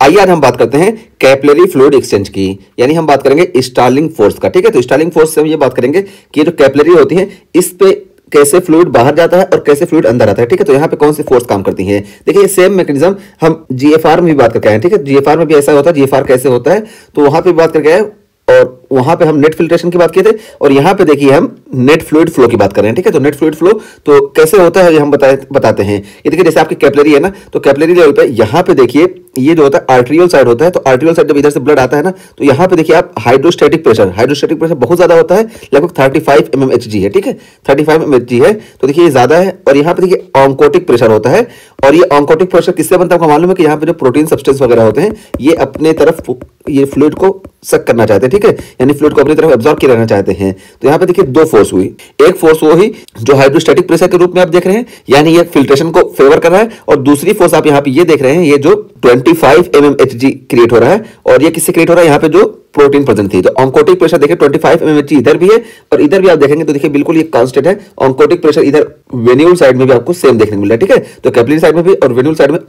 आइए आज हम बात करते हैं कैपिलरी फ्लूइड एक्सचेंज की, यानी हम बात करेंगे स्टार्लिंग फोर्स का। ठीक है, तो स्टार्लिंग फोर्स से हम ये बात करेंगे कि ये जो कैपिलरी होती है इस पे कैसे फ्लूइड बाहर जाता है और कैसे फ्लूइड अंदर आता है। ठीक है, तो यहाँ पे कौन सी फोर्स काम करती है। देखिए सेम मैकेनिज्म हम जीएफआर में भी बात करके आए हैं। ठीक है, जीएफआर में भी ऐसा होता है। जीएफआर कैसे होता है तो वहां पे बात करके आए, और वहां पे हम नेट फिल्ट्रेशन की बात किए थे, और यहाँ पे देखिए हम नेट फ्लूइड फ्लो की बात कर रहे हैं। ठीक है, तो नेट फ्लूइड फ्लो तो कैसे होता है ये हम बताते हैं। ये देखिए जैसे आपकी कैपिलरी है ना, तो कैपिलरी लेवल पे यहाँ पे देखिए ये जो होता है आर्टेरियल साइड होता है। तो आर्टेरियल साइड जब इधर से ब्लड आता है ना, तो यहाँ पे देखिए आप हाइड्रोस्टैटिक प्रेशर बहुत ज्यादा होता है, लगभग 35 mmHg है। ठीक है, 35 mmHg है, तो देखिए ये ज्यादा है। और यहाँ पे देखिए ऑन्कोटिक प्रेशर होता है, और ये ऑन्कोटिक प्रेशर किससे बनता है आपको मालूम है कि यहाँ पे जो प्रोटीन सब्सटेंस वगैरह होते हैं ये अपने तरफ ये फ्लूइड को सक करना चाहते हैं। ठीक है, यानी फ्लूइड को अपनी तरफ एब्जॉर्ब किए रहना चाहते हैं। तो यहाँ पे देखिए दो फोर्स हुई, एक फोर्स वो ही जो हाइड्रोस्टैटिक प्रेशर के रूप में आप देख रहे हैं, यानी ये फिल्ट्रेशन को फेवर कर रहा है, और दूसरी फोर्स आप यहाँ पे ये देख रहे हैं, ये जो 25 mmHg क्रिएट हो रहा है। और ये किससे क्रिएट हो रहा है, यहाँ पे जो प्रोटीन प्रेजेंट थी। तो ऑन्कोटिक प्रेशर देखिए 25 mmHg इधर भी है, और इधर भी आप देखेंगे तो देखिए बिल्कुल ये कांस्टेंट है। ऑन्कोटिक प्रेशर इधर वेन्यूल साइड में भी आपको सेम देखने को मिल रहा है। ठीक है, तो कैपिलरी साइड में भी और वेन्यूल साइड में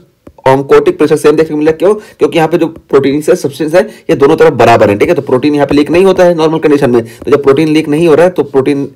ऑन्कोटिक प्रेशर सेम देखने को मिल रहा है। क्यों? क्योंकि यहाँ पे जो प्रोटीन से सब्सटेंस है ये दोनों तरफ बराबर है। ठीक है, तो प्रोटीन यहाँ पे लीक नहीं होता है नॉर्मल कंडीशन में। तो जब प्रोटीन लीक नहीं हो रहा है तो प्रोटीन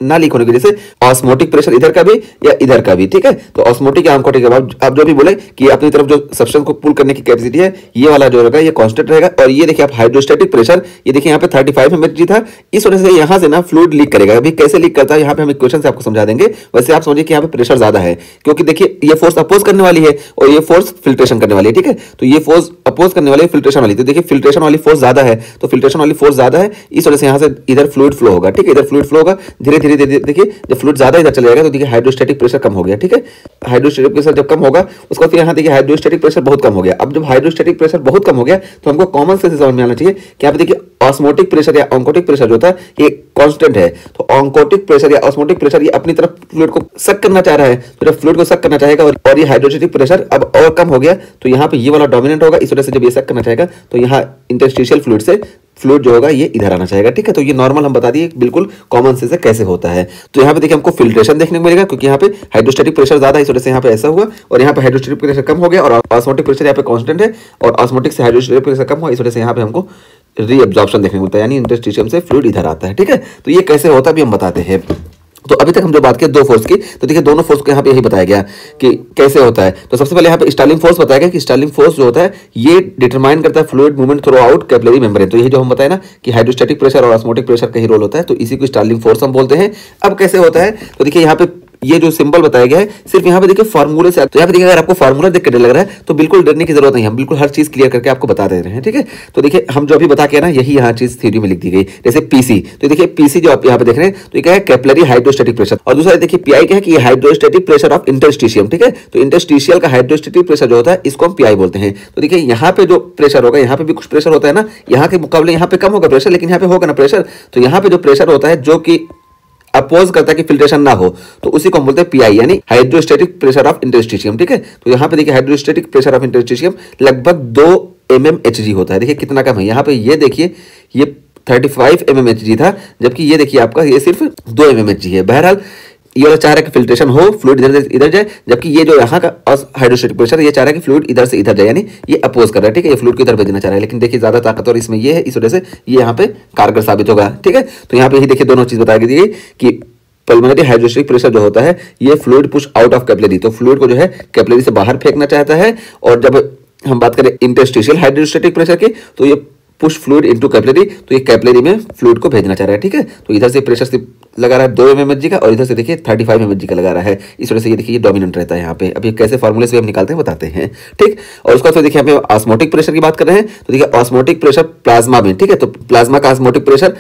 ना लीक होने की वजह से ऑस्मोटिक प्रेशर इधर का भी या इधर का भी। ठीक है, तो ऑस्मोटिक या ऑन्कोटिक आप जो भी बोले कि अपनी तरफ जो सब्सटेंस को पुल करने की कैपेसिटी है ये वाला जो रहेगा ये कांस्टेंट रहेगा। और ये देखिए आप हाइड्रोस्टैटिक प्रेशर, ये देखिए यहाँ पे 35 mmHg था, इस वजह से यहाँ से ना फ्लूइड लीक करेगा। अभी कैसे लीक करता है यहाँ पे हम इक्वेशन से आपको समझा देंगे। वैसे आप समझिए कि यहाँ पे प्रेशर ज्यादा है, क्योंकि देखिए ये फोर्स अपोज करने वाली है और ये फोर्स फिल्ट्रेशन करने वाली है। ठीक है, तो ये फोर्स अपोज करने वाली है फिल्ट्रेशन वाली, तो देखिए फिल्ट्रेशन वाली फोर्स ज्यादा है, तो फिल्ट्रेशन वाली फोर्स ज्यादा है, इस वजह से यहाँ से इधर फ्लूइड फ्लो होगा। ठीक है, इधर फ्लूइड फ्लो होगा धीरे धीरे देखिए जब फ्लूइड ज्यादा इधर चले जाएगा तो देखिए हाइड्रोस्टैटिक प्रेशर कम हो गया। ठीक है, हाइड्रोस्टैटिक प्रेशर जब कम होगा उसको फिर यहाँ देखिए हाइड्रोस्टैटिक प्रेशर बहुत कम हो गया। अब जब हाइड्रोस्टैटिक प्रेशर बहुत कम हो गया तो हमको कॉमन सेंस समझ में आना चाहिए कि यहाँ पे देखिए ऑस्मोटिक प्रेशर या ऑन्कोटिक प्रेशर जो होता है ये कांस्टेंट है। तो ऑन्कोटिक प्रेशर या ऑस्मोटिक प्रेशर ये अपनी तरफ फ्लूइड को सक करना चाह रहा है, तो जब फ्लूइड को सक करना चाहेगा और ये हाइड्रोस्टैटिक प्रेशर अब और कम हो गया तो यहाँ पे ये वाला डोमिनेंट होगा। इस वजह से जब ये सक करना चाहेगा तो यहाँ इंटरस्टिशियल फ्लूइड से फ्लूइड जो होगा ये इधर आना चाहेगा। ठीक है, तो ये नॉर्मल हम बता दिए बिल्कुल कॉमन सेंस से कैसे होता है। तो यहाँ पे देखिए हमको फिल्ट्रेशन देखने को मिलेगा, क्योंकि यहाँ पे हाइड्रोस्टैटिक प्रेशर ज्यादा है, इस वजह से यहाँ पे ऐसा हुआ, और यहाँ पे हाइड्रोस्टैटिक प्रेशर कम हो गया और ऑस्मोटिक प्रेशर यहाँ पे कांस्टेंट है, और ऑस्मोटिक से हाइड्रोस्टैटिक प्रेशर कम हुआ, इस वजह से यहाँ पे हमको रीअब्जॉर्प्शन देखने को मिलता है, यानी इंटरस्टिशियम से फ्लूइड इधर आता है। ठीक है, तो ये कैसे होता है अभी हम बताते हैं। तो अभी तक हम जो बात की दो फोर्स की, तो देखिए दोनों फोर्स को यहाँ पे यही बताया गया कि कैसे होता है। तो सबसे पहले यहाँ पे स्टार्लिंग फोर्स बताया गया कि स्टार्लिंग फोर्स जो होता है ये डिटरमाइन करता है fluid movement through out capillary membrane. तो ये जो हम बताए ना कि हाइड्रोस्टैटिक प्रेशर और ऑस्मोटिक प्रेशर का ही रोल होता है, तो इसी को स्टार्लिंग फोर्स हम बोलते हैं। अब कैसे होता है तो देखिए यहाँ पे ये जो सिंबल बताया गया है सिर्फ यहाँ पे देखिए फार्मूले से, तो यहाँ पे देखिए अगर आपको फार्मूला देख के डर लग रहा है तो बिल्कुल डरने की जरूरत नहीं है, हम बिल्कुल हर चीज क्लियर करके आपको बता दे रहे हैं। ठीक है, तो देखिए हम जो अभी बता के ना यही यहाँ चीज थ्योरी में लिख दी गई, जैसे पीसी, तो देखिए पीसी जो आप यहाँ पे देख रहे हैं तो ये क्या है कैपिलरी हाइड्रोस्टैटिक प्रेशर, और दूसरा देखिए पीआई क्या है कि ये हाइड्रोस्टैटिक प्रेशर ऑफ इंटरस्टिशियम। ठीक है, तो इंटरस्टिशियल का हाइड्रोस्टैटिक प्रेशर जो होता है इसको हम पीआई बोलते हैं। तो देखिए यहाँ पे जो प्रेशर होगा, यहाँ पे भी कुछ प्रेशर होता है ना, यहाँ के मुकाबले यहाँ पे कम होगा प्रेशर, लेकिन यहाँ पे होगा ना प्रेशर, तो यहाँ पे जो प्रेशर होता है जो कि अपोज करता है कि फिल्ट्रेशन ना हो, तो उसी को हम बोलते हैं पीआई, यानी हाइड्रोस्टैटिक प्रेशर ऑफ इंटरस्टिशियम। ठीक है, तो यहाँ पे देखिए हाइड्रोस्टैटिक प्रेशर ऑफ इंटरस्टिशियम लगभग 2 mmHg होता है। देखिए कितना कम है, यहाँ पे ये देखिए ये 35 mmHg था, जबकि ये देखिए आपका ये सिर्फ 2 mmHg है। बहरहाल ये वाला चाह रहा है कि फिल्ट्रेशन हो, फ्लूइड इधर जाए, जबकि ये जो यहाँ का हाइड्रोस्टैटिक प्रेशर ये चाह रहा है कि फ्लूइड इधर से इधर जाए, यानी ये अपोज कर रहा है। ठीक है, ये फ्लूइड को इधर भेजना चाह रहा है, लेकिन देखिए ज्यादा ताकतवर इसमें ये है, इस वजह से ये यहाँ पे कारगर साबित होगा। ठीक है, तो यहाँ पे ही देखिए दोनों चीज बताई गई कि पल्मोनरी हाइड्रोस्टैटिक प्रेशर जो होता है ये fluid push out of capillary, तो फ्लूइड को जो है कैपिलरी से बाहर फेंकना चाहता है। और जब हम बात करें इंटरस्टिशियल हाइड्रोस्टैटिक प्रेशर की तो ये पुश फ्लूइड इनटू कैपिलरी, तो ये कैपिलरी में फ्लूइड को भेजना चाह रहा है। ठीक है, तो इधर से प्रेशर से लगा रहा है 2 mmHg का, और इधर से देखिए 35 mmHg का लगा रहा है, इस वजह से ये देखिए ये डोमिनेंट रहता है यहाँ पे। अभी कैसे फार्मूले से हम निकालते हैं बताते हैं। ठीक, और उसका फिर देखिए यहाँ पे ऑस्मोटिक प्रेशर की बात कर रहे हैं, तो देखिए ऑस्मोटिक प्रेशर प्लाज्मा में। ठीक है, तो प्लाज्मा का ऑस्मोटिक प्रेशर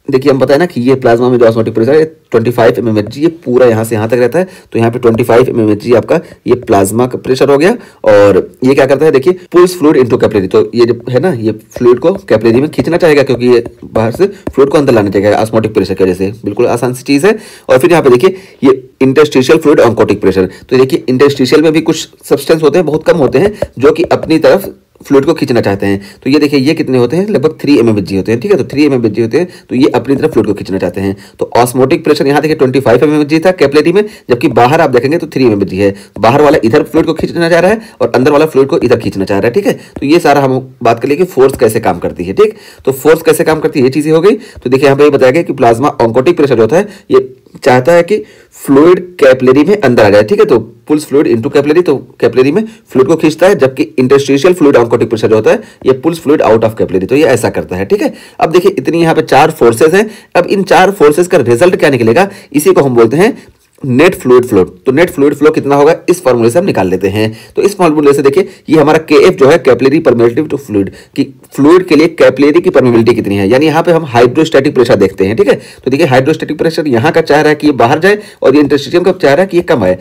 देखिए हम बताए ना कि ये प्लाज्मा में जो ऑस्मोटिक प्रेशर है 25 mmHg, ये पूरा यहाँ से यहाँ तक रहता है, तो यहाँ पे 25 mmHg आपका ये प्लाज्मा का प्रेशर हो गया। और ये क्या करता है देखिए पुल्स फ्लूइड इनटू कैपिलरी, तो ये जो है ना ये फ्लूइड को कैपिलरी में खींचना चाहेगा, क्योंकि ये बाहर से फ्लूइड को अंदर लाना चाहेगा ऑस्मोटिक प्रेशर की वजह से, बिल्कुल आसान सी चीज है। और फिर यहाँ पे देखिए ये इंटरस्टिशियल फ्लूइड ऑन्कोटिक प्रेशर, तो देखिए इंटरस्टिशियल में भी कुछ सब्सटेंस होते हैं, बहुत कम होते हैं, जो कि अपनी तरफ फ्लूइड को खींचना चाहते हैं। तो ये देखिए ये कितने होते हैं, लगभग 3 mmHg होते हैं, ठीक है। तो 3 mmHg होते हैं, तो ये अपनी तरफ फ्लूइड को खींचना चाहते हैं। तो ऑस्मोटिक प्रेशर यहाँ देखिए 25 mmHg था कैपिलरी में, जबकि बाहर आप देखेंगे तो 3 mmHg है। बाहर वाला इधर फ्लूइड को खींचना चाह रहा है और अंदर वाला फ्लूइड को इधर खींचना चाह रहा है, ठीक है। तो ये सारा हम बात कर लिए कि फोर्स कैसे काम करती है, ठीक। तो फोर्स कैसे काम करती है ये चीजें हो गई। तो देखिए यहाँ पे बताया गया कि प्लाज्मा ऑन्कोटिक प्रेशर होता है, ये चाहता है कि फ्लूइड कैपिलरी में अंदर आ जाए, ठीक है। तो पुल्स फ्लूइड इनटू कैपिलरी, तो कैपिलरी में फ्लूइड को खींचता है, जबकि इंटरस्टिशियल फ्लूइड ऑन्कोटिक प्रेशर होता है ये pulls fluid out of capillary. तो ये ऐसा करता है, ठीक है। अब देखिए इतनी यहाँ पे 4 फोर्सेस हैं। अब इन 4 फोर्सेस का रिजल्ट क्या निकलेगा, इसी को हम बोलते हैं नेट फ्लूइड फ्लो। तो नेट फ्लूइड फ्लो कितना होगा इस फॉर्मूले से हम निकाल लेते हैं। तो इस फॉर्मूले से देखिए ये हमारा KF जो है कैपिलरी परमेबिलिटी टू फ्लूइड, कि फ्लूइड के लिए कैपिलरी की परमेबिलिटी कितनी है, यानी यहाँ पे हम हाइड्रोस्टैटिक प्रेशर देखते हैं, ठीक है। तो देखिए हाइड्रोस्टैटिक प्रेशर यहाँ का चाह रहा है कि ये बाहर जाए और ये इंटरस्टिशियम का चाह रहा है कि ये कम आए,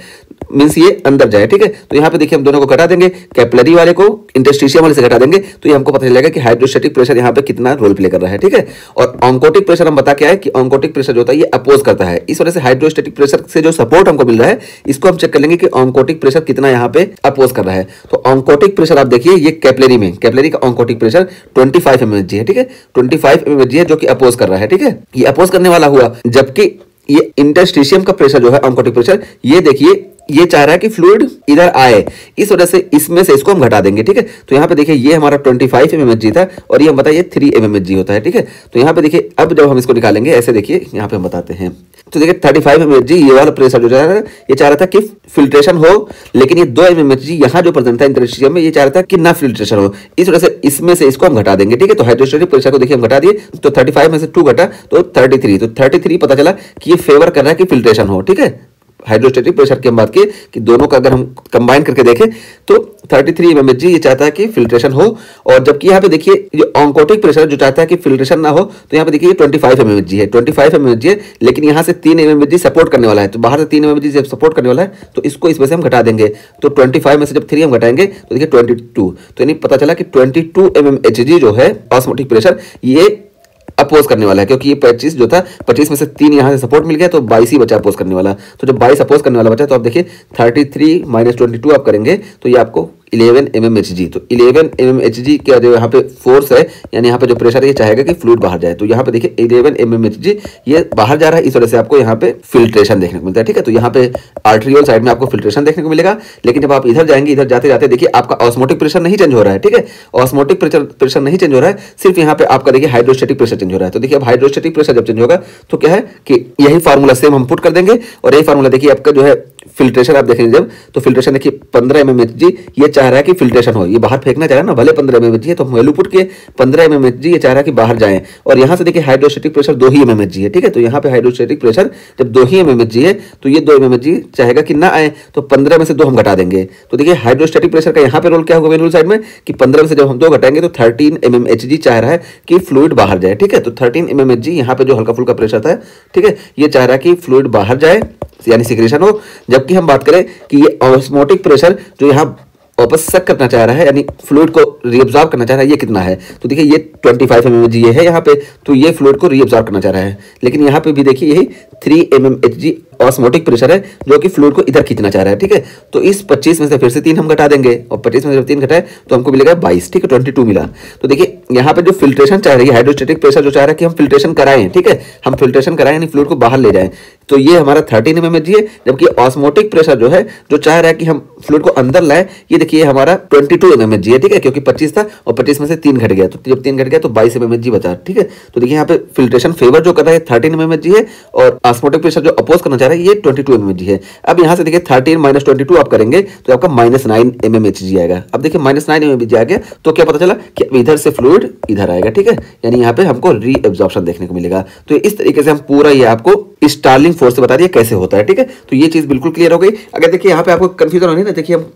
मींस ये अंदर जाए, ठीक है। तो यहाँ पे देखिए हम दोनों को घटा देंगे, कैपिलरी वाले को इंटरस्टिशियम वाले से घटा देंगे, तो ये हमको पता चलेगा कि हाइड्रोस्टैटिक प्रेशर यहाँ पे कितना रोल प्ले कर रहा है, ठीक है। और ऑन्कोटिक प्रेशर हम बता के आए कि ऑन्कोटिक प्रेशर जो होता है ये अपोज करता है, इस वजह से हाइड्रोस्टैटिक प्रेशर से जो सपोर्ट हमको मिल रहा है इसको हम चेक कर लेंगे कि ऑन्कोटिक प्रेशर कितना यहाँ पे अपोज कर रहा है। तो ऑन्कोटिक प्रेशर आप देखिए ये कैपिलरी में, कैपिलरी का ऑन्कोटिक प्रेशर 25 mmHg है, ठीक है। 25 mmHg है जो कि अपोज कर रहा है, ठीक है। ये अपोज करने वाला हुआ, जबकि ये इंटरस्टिशियम का प्रेशर जो है ऑन्कोटिक प्रेशर, ये देखिए ये चाह रहा है कि फ्लूइड इधर आए, इस वजह से इसमें से इसको हम घटा देंगे, ठीक है। तो यहाँ पे देखिए ये हमारा 25 mmHg था और ये हम बताइए 3 mmHg होता है, ठीक है। तो यहाँ पे देखिए अब जब हम इसको निकालेंगे ऐसे देखिए यहाँ पे हम बताते हैं। तो देखिए 35 mmHg ये वाला प्रेशर जो है ये चाह रहा था कि फिल्ट्रेशन हो, लेकिन ये 2 mmHg यहाँ जो प्रेजेंट था इंटरस्टिशियम में ये चाह रहा था कि ना फिल्ट्रेशन हो, इस वजह से इसमें से इसको हम घटा देंगे, ठीक है। तो हाइड्रोस्टैटिक प्रेशर को देखिए हम घटा दिए, तो 35 में से 2 घटा तो 33, तो 33 पता चला कि ये फेवर कर रहा है कि फिल्ट्रेशन हो, ठीक है। हाइड्रोस्टैटिक प्रेशर की हम बात की कि दोनों का अगर हम कंबाइन करके देखें तो 33 mmHg ये चाहता है कि फिल्ट्रेशन हो, और जबकि यहाँ पे देखिए ये ऑन्कोटिक प्रेशर जो चाहता है कि फिल्ट्रेशन ना हो, तो यहाँ पे देखिए 25 mmHg है, 25 mmHg है, लेकिन यहाँ से 3 mmHg सपोर्ट करने वाला है। तो बाहर से 3 mmHg जब सपोर्ट करने वाला है तो इसको इसमें से हम घटा देंगे, तो 25 में से जब 3 हम घटाएंगे तो देखिए 22, तो यानी पता चला कि 22 mmHg जो है ऑस्मोटिक प्रेशर ये अपोज करने वाला है, क्योंकि ये 25 जो था 25 में से 3 यहाँ से सपोर्ट मिल गया तो 22 ही बचा अपोज करने वाला। तो जब 22 अपोज करने वाला बचा तो आप देखिए 33 - 22 आप करेंगे तो ये आपको 11 mmHg। तो 11 mmHg का जो यहाँ पे फोर्स है, यानी यहाँ पे जो प्रेशर है ये चाहेगा कि फ्लूइड बाहर जाए। तो यहाँ पे देखिए 11 mmHg ये बाहर जा रहा है, इस वजह से आपको यहाँ पे फिल्ट्रेशन देखने को मिलता है, ठीक है। तो यहाँ पे आर्टरियल साइड में आपको फिल्ट्रेशन देखने को मिलेगा, लेकिन जब आप इधर जाएंगे, इधर जाते जाते देखिए आपका ऑस्मोटिक प्रेशर नहीं चेंज हो रहा है, ठीक है। ऑस्मोटिक प्रेशर नहीं चेंज हो रहा है, सिर्फ यहाँ पे आपका देखिए हाइड्रोस्टैटिक प्रेशर चेंज हो रहा है। तो देखिए अब हाइड्रोस्टैटिक प्रेशर जब चेंज होगा तो क्या है कि यही फार्मूला सेम हम पुट कर देंगे, और यही फार्मूला देखिए आपका जो है फिल्ट्रेशन आप देखेंगे जब, तो फिल्ट्रेशन देखिए 15 mmHg ये चाह रहा है कि फिल्ट्रेशन हो, ये बाहर फेंकना चाह रहा है ना, भले 15 mmHg है तो हम वैल्यू पुट किए 15 mmHg ये चाह रहा है कि बाहर जाए, और यहाँ से देखिए हाइड्रोस्टैटिक प्रेशर 2 ही mmHg है, ठीक है। तो यहाँ पे हाइड्रोस्टैटिक प्रेशर जब 2 ही mmHg है तो ये 2 mmHg चाहेगा कि ना आए, तो 15 में से 2 हम घटा देंगे। तो देखिए हाइड्रोस्टैटिक प्रेशर का यहाँ पे रोल क्या होगा वेन्यूल साइड में कि 15 में से जब हम 2 घटाएंगे तो 13 mmHg चाह रहा है कि फ्लूइड बाहर जाए, ठीक है। तो 13 mmHg यहाँ पे जो हल्का फुल्का प्रेशर था, ठीक है, ये चाह रहा है कि फ्लूइड बाहर जाए यानी सिक्रेशन हो। जबकि हम बात करें कि ये ऑस्मोटिक प्रेशर जो यहाँ वापस सक करना चाह रहा है यानी फ्लूइड को रीअब्सॉर्ब करना चाह रहा है, ये कितना है, तो देखिए ये 25 mmHg ये है यहाँ पे, तो ये फ्लूइड को रीअब्सॉर्ब करना चाह रहा है। लेकिन यहाँ पे भी देखिए यही 3 mmHg ऑस्मोटिक प्रेशर है जो कि फ्लूइड को इधर खींचना चाह रहा है, ठीक है। तो इस 25 में से फिर से 3 हम घटा देंगे, और 25 में से जब 3 घटाए तो हमको मिलेगा 22, ठीक है, 22 मिला। तो देखिए यहाँ पे जो फिल्ट्रेशन चाह रही है, हाइड्रोस्टैटिक प्रेशर जो चाह रहा है कि हम फिल्ट्रेशन कराएं, ठीक है, हम फिल्ट्रेशन कराएं यानी फ्लूइड को बाहर ले जाएं, तो ये हमारा 13 mmHg है। जबकि ऑस्मोटिक प्रेशर जो है जो चाह रहा है कि हम फ्लूइड को अंदर लाएं, ये देखिए हमारा 22 mmHg है, ठीक है, क्योंकि 25 था और 25 में से 3 घट गया, तो जब 3 घट गया तो 22 mmHg बचा, ठीक है। तो देखिए यहाँ पे फिल्ट्रेशन फेवर जो कर रहा है 13 mmHg है, और ऑस्मोटिक प्रेशर जो अपोज करना चाह रहा है ये 22 mmHg है। अब यहाँ से देखिए 13 - 22 आप करेंगे तो आपका -9 mmHg आएगा। अब देखिए -9 mmHg आ गया तो क्या पता चला कि इधर से फ्लूइड इधर आएगा, ठीक है, यानी यहाँ पे हमको रीअब्जॉर्प्शन देखने को मिलेगा। तो इस तरीके से हम पूरा ये आपको स्टार्लिंग फोर्स से बता दिया कैसे होता है, ठीक है। तो ये चीज बिल्कुल क्लियर हो गई। अगर देखिए यहाँ पे आपको कंफ्यूजन होनी है ना, देखिए हम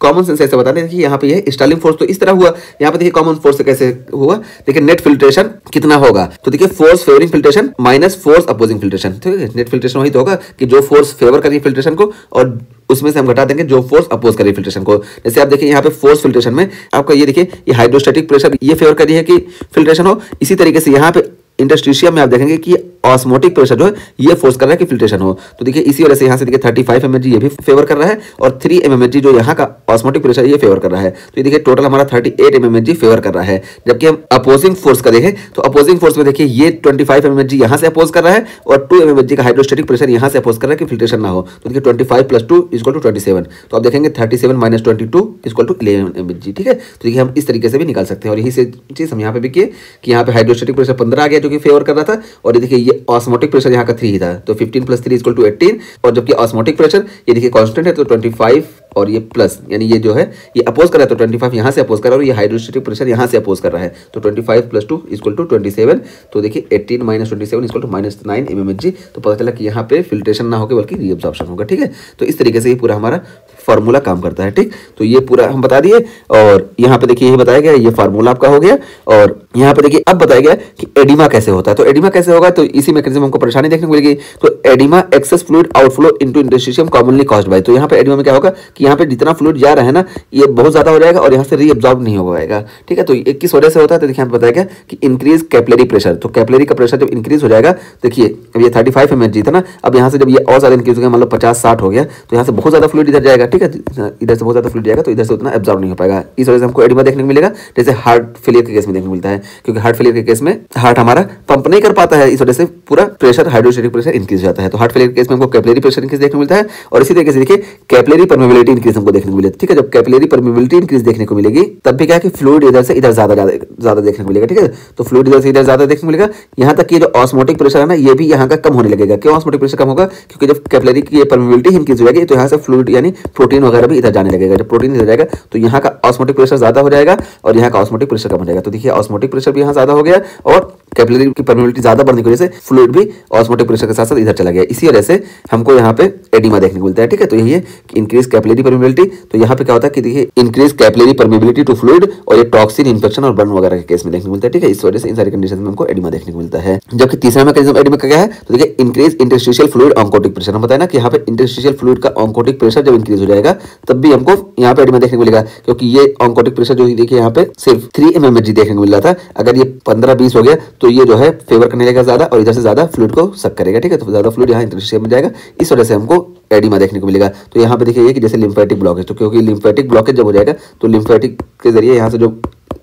कॉमन सेंस ऐसे बता दें कि यहाँ पे ये स्टार्लिंग फोर्स तो इस तरह हुआ, यहाँ पे देखिए कॉमन फोर्स से कैसे हुआ, देखिए नेट फिल्ट्रेशन कितना होगा, तो देखिए force favouring filtration minus force opposing filtration, ठीक है। नेट फिल्ट्रेशन वही तो होगा कि जो फोर्स फेवर कर रही है फिल्ट्रेशन को, और उसमें से हम घटा देंगे जो फोर्स अपोज कर रही है फिल्ट्रेशन को। जैसे आप देखिए यहाँ पे फोर्स फिल्ट्रेशन में आपका ये देखिए ये हाइड्रोस्टैटिक प्रेशर ये फेवर कर रही है कि फिल्ट्रेशन हो, इसी तरीके से यहाँ पे इंटरस्टिशियम में आप देखेंगे कि ऑस्मोटिक प्रेशर जो है ये फोर्स कर रहा है कि फिल्ट्रेशन हो। तो देखिए इसी वजह से यहाँ से देखिए 35 mHg ये भी फेवर कर रहा है और 3 mmHg जो यहाँ का ऑस्मोटिक प्रेशर ये फेवर कर रहा है। तो ये देखिए टोटल हमारा 38 mmHg फेवर कर रहा है। जबकि हम अपोजिंग फोर्स का देखें तो अपोजिंग फोर्स में देखिए ये 25 mmHg यहाँ से अपोज कर रहा है और 2 mmHg का हाइड्रोस्टेटिक प्रेशर यहाँ से अपोज कर रहा है कि फिल्ट्रेशन ना हो। तो देखिए 25 + 2 = 27। तो आप देखेंगे 37 - 22 = 11 mmHg। ठीक है, तो देखिए हम इस तरीके से भी निकाल सकते हैं और यही से चीज हम यहाँ पे भी किए कि यहाँ पे हाइड्रोस्टेटिक प्रेशर 15 आ गया जो कि फेवर कर रहा था और ये देखिए ये ऑस्मोटिक प्रेशर यहाँ का 3 ही था। तो 15 + 3 = 18 और जबकि ऑस्मोटिक प्रेशर ये देखिए कांस्टेंट है तो 25 और ये प्लस यानी ये जो है ये अपोज कर रहा है तो 25 यहाँ से अपोज कर रहा है और ये हाइड्रोस्टेटिक प्रेशर यहाँ से अपोज कर रहा है। तो 25 + 2 = 27। तो देखिए 18 - 27 = -9 mmHg। तो पता चला कि यहाँ पे फिल्ट्रेशन ना होकर बल्कि रीअब्जॉर्प्शन होगा। ठीक है, तो इस तरीके से ये पूरा हमारा फार्मूला काम करता है। ठीक, तो ये पूरा हम बता दिए और यहाँ पे देखिए ये बताया गया ये फार्मूला आपका हो गया और यहाँ पे देखिए अब बताया गया कि एडिमा कैसे होता है। तो एडिमा कैसे होगा तो इसी मैकेनिज्म हमको परेशानी देखने को मिलेगी। तो oedema access fluid outflow into interstitium commonly caused by. तो यहाँ पे एडिमा में क्या होगा कि यहाँ पे जितना फ्लूइड जा रहा है ना ये बहुत ज्यादा हो जाएगा और यहाँ से रीअब्जॉर्ब नहीं हो पाएगा। ठीक है, तो ये किस वजह से होता है तो देखिए यहाँ पे बताया गया कि इंक्रीज कैपिलरी प्रेशर। तो कैपिलरी का प्रेशर जब इंक्रीज हो जाएगा देखिए अब ये 35 mmHg था ना, अब यहाँ से जब ये और ज्यादा इंक्रीज हो गया मतलब 50-60 हो गया तो यहाँ से बहुत ज्यादा फ्लूइड इधर जाएगा। ठीक है, इधर से बहुत ज्यादा फ्लूइड जाएगा तो इधर से उतना एब्जॉर्ब नहीं हो पाएगा। इस वजह से हमको एडिमा देखने को मिलेगा जैसे हार्ट फेलियर के केस में देखने को मिलता है, क्योंकि हार्ट फेलियर के केस में हार्ट हमारा पंप नहीं कर पाता है, इस वजह से पूरा प्रेशर हाइड्रोस्टेटिक प्रेशर इंक्रीज हो जाता है। तो हार्ट फेलियर के केस में हमको कैपिलरी प्रेशर इंक्रीज देखने को मिलता है और इसी तरीके से देखिए कैपिलरी परमेबिलिटी इंक्रीज हमको देखने को मिलेगी। ठीक है, जब कैपिलरी परमेबिलिटी इंक्रीज देखने को मिलेगी तब भी क्या है कि फ्लूइड इधर से इधर ज्यादा देखने को मिलेगा। ठीक है, तो फ्लूइड इधर से इधर ज्यादा देखने को मिलेगा। यहाँ तक कि जो ऑस्मोटिक प्रेशर है ना ये भी यहाँ का कम होने लगेगा। क्यों ऑस्मोटिक प्रेशर कम होगा? क्योंकि जब कैपिलरी की परमेबिलिटी इंक्रीज हो जाएगी तो यहाँ से फ्लूइड यानी प्रोटीन वगैरह भी इधर जाने लगेगा। जब प्रोटीन इधर जाएगा तो यहाँ का ऑस्मोटिक प्रेशर ज्यादा हो जाएगा और यहाँ का ऑस्मोटिक प्रेशर कम हो जाएगा। तो देखिए ऑस्मोटिक प्रेशर भी यहाँ ज्यादा हो गया और कैपिलरी की परमेबिलिटी ज्यादा बढ़ने की वजह से फ्लूइड भी ऑस्मोटिक प्रेशर के साथ साथ इधर चला गया। इसी वजह से हमको यहाँ पे एडिमा देखने को मिलता है। ठीक है, तो यही है कि इंक्रीज कैपिलरी परमेबिलिटी। तो यहाँ पे क्या होता है कि देखिए increase capillary permeability to fluid और ये टॉक्सिन इन्फेक्शन और बर्न वगैरह के केस में देखने को मिलता है। ठीक है, इस वजह से इन सारी कंडीशन में हमको एडिमा देखने को मिलता है। जबकि तीसरा मैकेनिज्म एडिमा का क्या है तो देखिए increase interstitial fluid oncotic pressure. हम बताया ना कि यहाँ पे इंटरस्टिशियल फ्लूइड का ऑन्कोटिक प्रेशर जब इंक्रीज हो जाएगा तब भी हमको यहाँ पे एडिमा देखने को मिलेगा, क्योंकि ये ऑन्कोटिक प्रेशर जो देखिए यहाँ पे सिर्फ 3 mmHg देखने को मिल रहा था, अगर ये 15-20 हो गया तो ये जो है फेवर करने लगेगा ज्यादा और इधर से ज्यादा फ्लूइड को सक करेगा। ठीक है, तो ज्यादा फ्लूइड यहाँ इंटरस्टिशियल में जाएगा, इस वजह से हमको एडिमा देखने को मिलेगा। तो यहाँ पे देखिए कि जैसे लिम्फेटिक ब्लॉकेज, तो क्योंकि लिम्फेटिक ब्लॉकेज जब हो जाएगा तो लिम्फेटिक के जरिए यहाँ से जो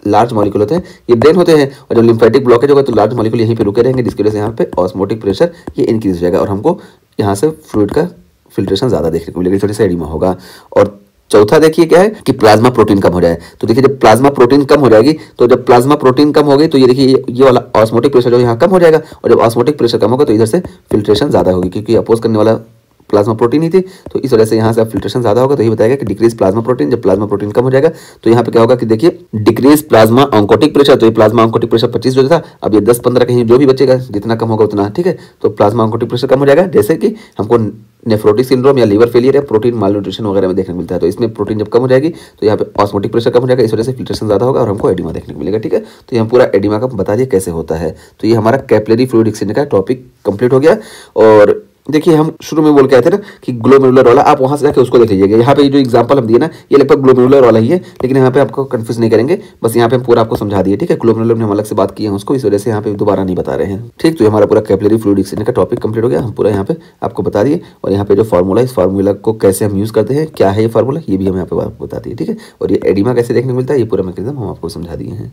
लार्ज मॉलिक्यूल होते हैं ये ड्रेन होते हैं और जब लिम्फेटिक ब्लॉकेज होगा तो लार्ज मॉलिक्यूल यहीं पे रुके रहेंगे, जिसकी वजह से यहाँ पे ऑस्मोटिक प्रेशर ये इंक्रीज हो जाएगा और हमको यहाँ से फ्लूइड का फिल्ट्रेशन ज्यादा देखने को मिलेगा, इस वजह से एडिमा होगा। और चौथा देखिए क्या है कि प्लाज्मा प्रोटीन कम हो जाए। तो देखिए जब प्लाज्मा प्रोटीन कम हो जाएगी तो जब प्लाज्मा प्रोटीन कम हो गई तो ये देखिए ये वाला ऑस्मोटिक प्रेशर जो यहाँ कम हो जाएगा और जब ऑस्मोटिक प्रेशर कम होगा तो इधर से फिल्ट्रेशन ज्यादा होगी, क्योंकि अपोज करने वाला प्लाज्मा प्रोटीन ही थी तो इस वजह से यहाँ से फिल्ट्रेशन ज्यादा होगा। तो ये बताएगा कि डिक्रीज प्लाज्मा प्रोटीन, जब प्लाज्मा प्रोटीन कम हो जाएगा तो यहाँ पे क्या होगा कि देखिए डिक्रीज प्लाज्मा ऑन्कोटिक प्रेशर। तो ये प्लाज्मा ऑन्कोटिक प्रेशर 25 जो था अब ये 10-15 कहीं जो भी बचेगा, जितना कम होगा उतना। ठीक है, तो प्लाज्मा ऑन्कोटिक प्रेशर कम हो जाएगा, जैसे कि हमको नेफ्रोटिक सिंड्रोम या लीवर फेलियर या प्रोटीन मालन्यूट्रिशन वगैरह में देखने को मिलता है। तो इसमें प्रोटीन जब कम हो जाएगी तो यहाँ पे ऑस्मोटिक प्रेशर कम हो जाएगा, इस वजह से फिल्ट्रेशन ज्यादा होगा और हमको एडिमा देखने को मिलेगा। ठीक है, तो ये हम पूरा एडिमा का बता दिए कैसे होता है। तो ये हमारा कैपिलरी फ्लूइड एक्सचेंज का टॉपिक कंप्लीट हो गया। और देखिए हम शुरू में बोल के आए थे ना कि ग्लोमेरुलर वाला, आप वहां से जाके उसको देख लीजिएगा। यहाँ पे जो एग्जांपल हम दिए ना ये लगभग ग्लोमेरुलर वाला ही है, लेकिन यहाँ पे आपको कंफ्यूज नहीं करेंगे, बस यहाँ पे हम पूरा आपको समझा दिए। ठीक है, ग्लोमेरुलर में हम अलग से बात किए हैं उसको, इस वजह से यहाँ पे दोबारा नहीं बता रहे हैं। ठीक, तो हमारा पूरा कैपिलरी फ्लूइड एक्सचेंज का टॉपिक कंप्लीट हो गया, हम पूरा यहाँ पे आपको बता दिए। और यहाँ पे जो फार्मूला, इस फार्मूला को कैसे हम यूज करते हैं, क्या है ये फार्मूला, ये भी हम यहाँ पे आपको बता दिए। ठीक है, और ये एडिमा कैसे देखने को मिलता है ये पूरा मैकेनिज्म हम आपको समझा दिए हैं।